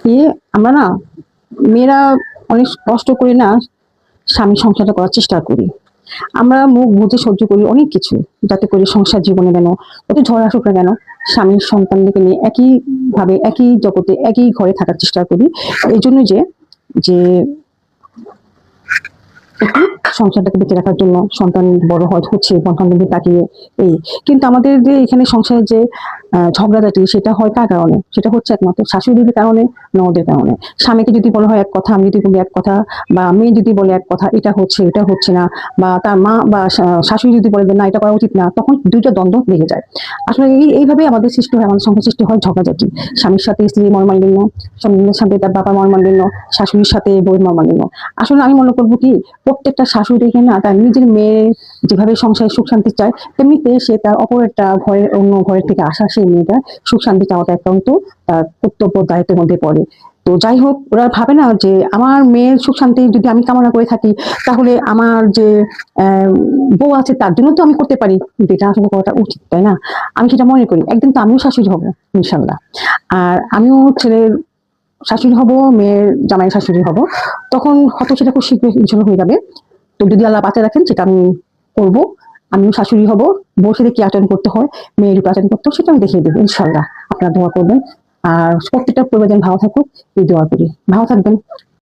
কি আমরা না মেয়েরা অনেক কষ্ট করে না স্বামী সংসারটা করার চেষ্টা করি। আমরা মুখ বুজে সহ্য করি অনেক কিছু, যাতে করে সংসার জীবনে যেন যত ঝড় আসুক না কেন স্বামীর সন্তানদেরকে নিয়ে একই ভাবে একই জগতে একই ঘরে থাকার চেষ্টা করি। এই জন্য যে যে একটু সংসারটাকে বেঁচে রাখার জন্য সন্তান বড় হচ্ছে সন্তানদের দিকে তাকিয়ে এই। কিন্তু আমাদের যে এখানে সংসারে যে ঝগড়াঝাটি সেটা হয় কার কারণে? সেটা হচ্ছে একমাত্র শাশুড়ির কারণে, ননদের কারণে। স্বামীকে যদি বলা হয় এক কথা, আমি যদি বলি এক কথা, বা মেয়ে যদি বলে এক কথা, এটা হচ্ছে, এটা হচ্ছে না, বা তার মা বা শাশুড়ি যদি বলে যে না এটা করা উচিত না, তখন ২ টা দ্বন্দ্ব লেগে যায়। আসলে এইভাবে আমাদের সৃষ্টি হয়, আমাদের সংসার সৃষ্টি হয় ঝগড়াঝাটি। স্বামীর সাথে স্ত্রীর মর্মালিন্য, স্বামীর সাথে তার বাবার মর্মালিন্য, শাশুড়ির সাথে বউয়ের মর্মালিন্য। আসলে আমি মনে করব কি প্রত্যেকটা শাশুড়িকে না তার নিজের মেয়ের যেভাবে সংসারে সুখ শান্তি চায়, তেমনিতে সে তার অপর একটা ঘরের অন্য ঘরের থেকে আসা সেই মেয়েটা সুখ শান্তি চাওয়াটা একান্ত তার কর্তব্য দায়িত্বের মধ্যে পড়ে। তো যাই হোক, ওরা ভাবে না যে আমার মেয়ের সুখ শান্তি যদি আমি কামনা করে থাকি, তাহলে আমার যে বউ আছে তার জন্য তো আমি করতে পারি, কিন্তু এটা আসলে করাটা উচিত, তাই না? আমি সেটা মনে করি একদিন তো আমিও শাশুড়ি হব, ইনশাল্লাহ। আর আমিও ছেলের শাশুড়ি হব, মেয়ের জামাইয়ের শাশুড়ি হব। তখন হয়তো সেটা খুব শীঘ্রই ইনশাল্লাহ হয়ে যাবে। তো যদি আল্লাহ বাঁচায় রাখেন সেটা আমি করব। আমিও শাশুড়ি হব, বউর সাথে কি আচরণ করতে হয়, মেয়ের উপর আচরণ করতে হয় সেটা আমি দেখিয়ে দেবো ইনশাল্লাহ। আপনারা দোয়া করবেন। আর প্রত্যেকটা পরিবার যেন ভালো থাকুক এই দোয়া করি। ভালো থাকবেন।